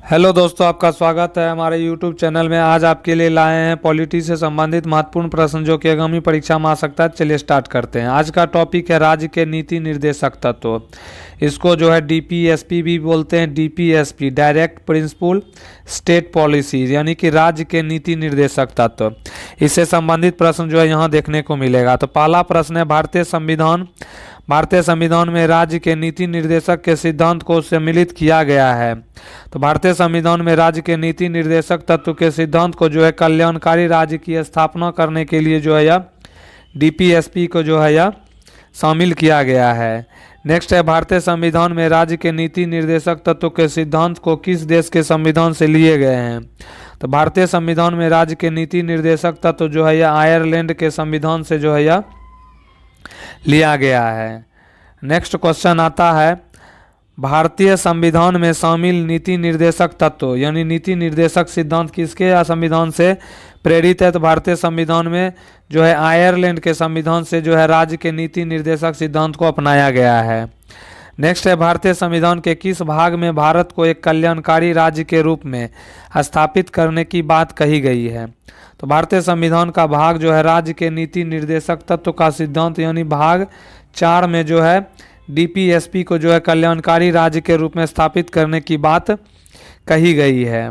Hello दोस्तों, आपका स्वागत है हमारे यूट्यूब चैनल में। आज आपके लिए लाए हैं पॉलिटी से संबंधित महत्वपूर्ण प्रश्न जो कि आगामी परीक्षा में आ सकता है। चलिए स्टार्ट करते हैं। आज का टॉपिक है राज्य के नीति निर्देशक तत्व। इसको जो है डीपीएसपी भी बोलते हैं। DPSP direct principle state policy, यानी कि राज्य के नीति निर्देशक तत्व। इससे संबंधित प्रश्न जो है यहाँ देखने को मिलेगा। तो पहला प्रश्न है, भारतीय संविधान में राज्य के नीति निर्देशक के सिद्धांत को सम्मिलित किया गया है। तो भारतीय संविधान में राज्य के नीति निर्देशक तत्व के सिद्धांत को जो है कल्याणकारी राज्य की स्थापना करने के लिए जो है या डीपीएसपी को जो है या शामिल किया गया है। नेक्स्ट है, भारतीय संविधान में राज्य के नीति निर्देशक तत्व के सिद्धांत को किस देश के संविधान से लिए गए हैं। तो भारतीय संविधान में राज्य के नीति निर्देशक तत्व जो है या आयरलैंड के संविधान से जो है या लिया गया है। नेक्स्ट क्वेश्चन आता है, भारतीय संविधान में शामिल नीति निर्देशक तत्व यानी नीति निर्देशक सिद्धांत किसके संविधान से प्रेरित है। तो भारतीय संविधान में जो है आयरलैंड के संविधान से जो है राज्य के नीति निर्देशक सिद्धांत को अपनाया गया है। नेक्स्ट है, भारतीय संविधान के किस भाग में भारत को एक कल्याणकारी राज्य के रूप में स्थापित करने की बात कही गई है। तो भारतीय संविधान का भाग जो है राज्य के नीति निर्देशक तत्व का सिद्धांत यानी भाग 4 में जो है डीपीएसपी को जो है कल्याणकारी राज्य के रूप में स्थापित करने की बात कही गई है।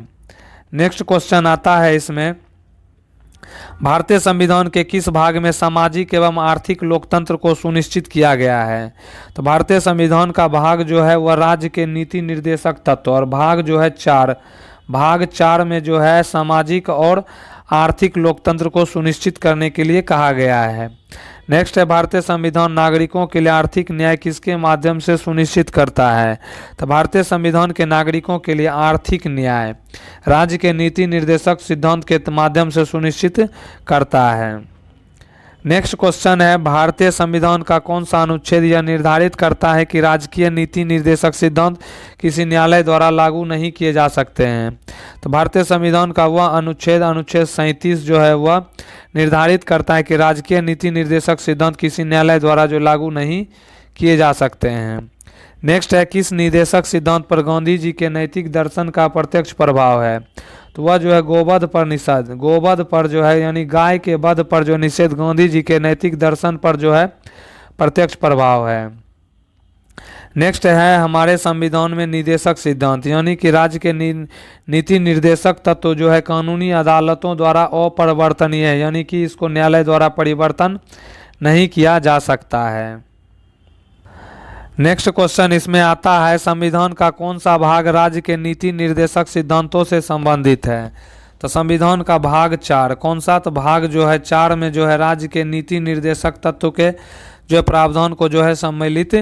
नेक्स्ट क्वेश्चन आता है इसमें, भारतीय संविधान के किस भाग में सामाजिक एवं आर्थिक लोकतंत्र को सुनिश्चित किया गया है। तो भारतीय संविधान का भाग जो है वह राज्य के नीति निर्देशक तत्व और भाग जो है भाग 4 में जो है सामाजिक और आर्थिक लोकतंत्र को सुनिश्चित करने के लिए कहा गया है। नेक्स्ट है, भारतीय संविधान नागरिकों के लिए आर्थिक न्याय किसके माध्यम से सुनिश्चित करता है। तो भारतीय संविधान के नागरिकों के लिए आर्थिक न्याय राज्य के नीति निर्देशक सिद्धांत के माध्यम से सुनिश्चित करता है। नेक्स्ट क्वेश्चन है, भारतीय संविधान का कौन सा अनुच्छेद यह निर्धारित करता है कि राजकीय नीति निर्देशक सिद्धांत किसी न्यायालय द्वारा लागू नहीं किए जा सकते हैं। तो भारतीय संविधान का वह अनुच्छेद 37 जो है वह निर्धारित करता है कि राजकीय नीति निर्देशक सिद्धांत किसी न्यायालय द्वारा जो लागू नहीं किए जा सकते हैं। नेक्स्ट है, किस निर्देशक सिद्धांत पर गांधी जी के नैतिक दर्शन का प्रत्यक्ष प्रभाव है। तो वह जो है गोवध पर निषेध, गोवध पर जो है यानी गाय के वध पर जो निषेध गांधी जी के नैतिक दर्शन पर जो है प्रत्यक्ष प्रभाव है। नेक्स्ट है, हमारे संविधान में निदेशक सिद्धांत यानी कि राज्य के नीति निर्देशक तत्व जो है कानूनी अदालतों द्वारा अपरिवर्तनीय है, यानी कि इसको न्यायालय द्वारा परिवर्तन नहीं किया जा सकता है। नेक्स्ट क्वेश्चन इसमें आता है, संविधान का कौन सा भाग राज्य के नीति निर्देशक सिद्धांतों से संबंधित है। तो संविधान का भाग 4 कौन सा, तो भाग जो है 4 में जो है राज्य के नीति निर्देशक तत्व के जो प्रावधान को जो है सम्मिलित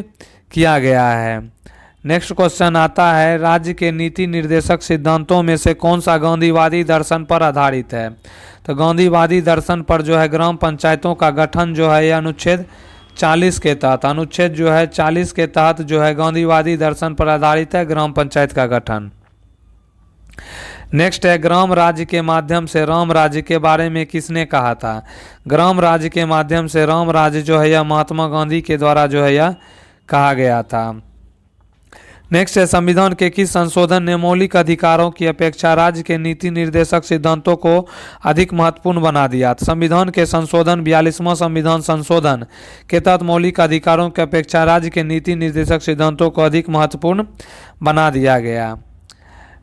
किया गया है। नेक्स्ट क्वेश्चन आता है, राज्य के नीति निर्देशक सिद्धांतों में से कौन सा गांधीवादी दर्शन पर आधारित है। तो गांधीवादी दर्शन पर जो है ग्राम पंचायतों का गठन जो है यह अनुच्छेद 40 के तहत, अनुच्छेद जो है 40 के तहत जो है गांधीवादी दर्शन पर आधारित है ग्राम पंचायत का गठन। नेक्स्ट है, ग्राम राज्य के माध्यम से राम राज्य के बारे में किसने कहा था। ग्राम राज्य के माध्यम से राम राज्य जो है यह महात्मा गांधी के द्वारा जो है यह कहा गया था। नेक्स्ट है, संविधान के किस संशोधन ने मौलिक अधिकारों की अपेक्षा राज्य के नीति निर्देशक सिद्धांतों को अधिक महत्वपूर्ण बना दिया। तो संविधान के संशोधन 42वां संविधान संशोधन के तहत मौलिक अधिकारों की अपेक्षा राज्य के नीति निर्देशक सिद्धांतों को अधिक महत्वपूर्ण बना दिया गया।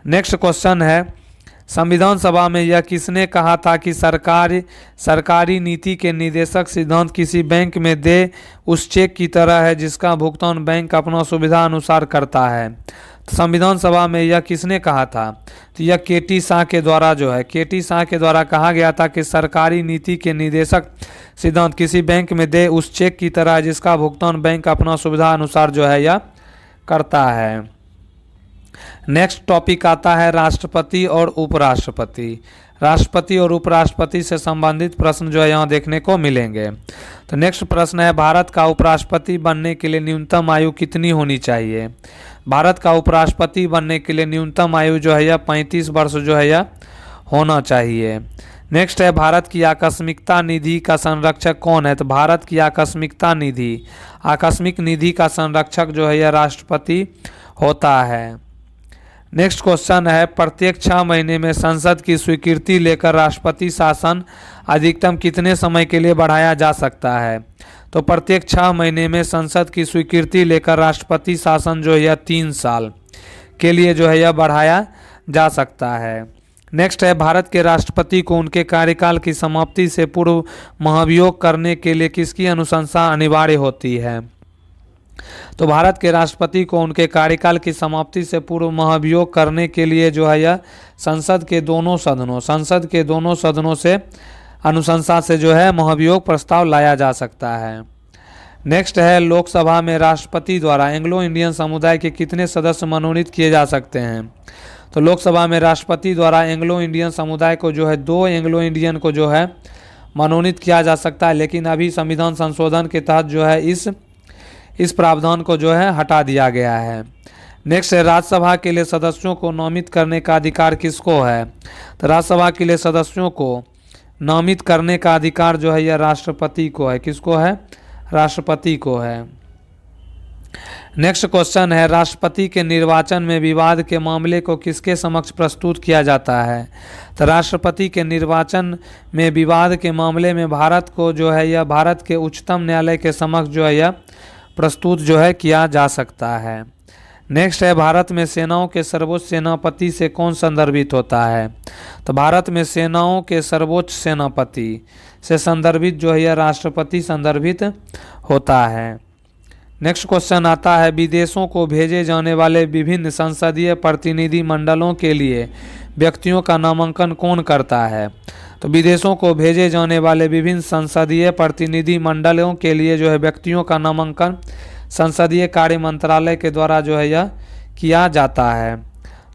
नेक्स्ट क्वेश्चन है, संविधान सभा में यह किसने कहा था कि सरकारी नीति के निर्देशक सिद्धांत किसी बैंक में दे उस चेक की तरह है जिसका भुगतान बैंक अपना सुविधा अनुसार करता है। तो संविधान सभा में यह किसने कहा था। तो यह केटी शाह के द्वारा जो है केटी शाह के द्वारा कहा गया था कि सरकारी नीति के निर्देशक सिद्धांत किसी बैंक में दे उस चेक की तरह है जिसका भुगतान बैंक अपना सुविधा अनुसार जो है यह करता है। नेक्स्ट टॉपिक आता है, राष्ट्रपति और उपराष्ट्रपति। राष्ट्रपति और उपराष्ट्रपति से संबंधित प्रश्न जो है यहाँ देखने को मिलेंगे। तो नेक्स्ट प्रश्न है, भारत का उपराष्ट्रपति बनने के लिए न्यूनतम आयु कितनी होनी चाहिए। भारत का उपराष्ट्रपति बनने के लिए न्यूनतम आयु जो है यह 35 वर्ष जो है यह होना चाहिए। नेक्स्ट है, भारत की आकस्मिकता निधि का संरक्षक कौन है। तो भारत की आकस्मिकता निधि आकस्मिक निधि का संरक्षक जो है यह राष्ट्रपति होता है। नेक्स्ट क्वेश्चन है, प्रत्येक 6 महीने में संसद की स्वीकृति लेकर राष्ट्रपति शासन अधिकतम कितने समय के लिए बढ़ाया जा सकता है? तो प्रत्येक 6 महीने में संसद की स्वीकृति लेकर राष्ट्रपति शासन जो है यह 3 साल के लिए जो है यह बढ़ाया जा सकता है। नेक्स्ट है, भारत के राष्ट्रपति को उनके कार्यकाल की समाप्ति से पूर्व महाभियोग करने के लिए किसकी अनुशंसा अनिवार्य होती है? तो भारत के राष्ट्रपति को उनके कार्यकाल की समाप्ति से पूर्व महाभियोग करने के लिए जो है यह संसद के दोनों सदनों से अनुशंसा से जो है महाभियोग प्रस्ताव लाया जा सकता है। नेक्स्ट है, लोकसभा में राष्ट्रपति द्वारा एंग्लो इंडियन समुदाय के कितने सदस्य मनोनीत किए जा सकते हैं? तो लोकसभा में राष्ट्रपति द्वारा एंग्लो इंडियन समुदाय को जो है 2 एंग्लो इंडियन को जो है मनोनीत किया जा सकता है, लेकिन अभी संविधान संशोधन के तहत जो है इस प्रावधान को जो है हटा दिया गया है। नेक्स्ट है, राज्यसभा के लिए सदस्यों को नामित करने का अधिकार किसको है? तो राज्यसभा के लिए सदस्यों को नामित करने का अधिकार जो है यह राष्ट्रपति को है। किसको है? राष्ट्रपति को है। नेक्स्ट क्वेश्चन है, राष्ट्रपति के निर्वाचन में विवाद के मामले को किसके समक्ष प्रस्तुत किया जाता है? तो राष्ट्रपति के निर्वाचन में विवाद के मामले में भारत को जो है यह भारत के उच्चतम न्यायालय के समक्ष जो है यह प्रस्तुत जो है किया जा सकता है। नेक्स्ट है, भारत में सेनाओं के सर्वोच्च सेनापति से कौन संदर्भित होता है? तो भारत में सेनाओं के सर्वोच्च सेनापति से संदर्भित जो है यह राष्ट्रपति संदर्भित होता है। नेक्स्ट क्वेश्चन आता है, विदेशों को भेजे जाने वाले विभिन्न संसदीय प्रतिनिधि मंडलों के लिए व्यक्तियों का नामांकन कौन करता है? तो विदेशों को भेजे जाने वाले विभिन्न संसदीय प्रतिनिधि मंडलों के लिए जो है व्यक्तियों का नामांकन संसदीय कार्य मंत्रालय के द्वारा जो है यह किया जाता है।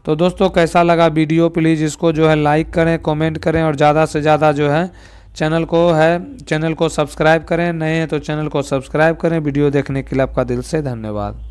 तो दोस्तों, कैसा लगा वीडियो? प्लीज़ इसको जो है लाइक करें, कमेंट करें और ज़्यादा से ज़्यादा जो है चैनल को सब्सक्राइब करें। नए हैं तो चैनल को सब्सक्राइब करें। वीडियो देखने के लिए आपका दिल से धन्यवाद।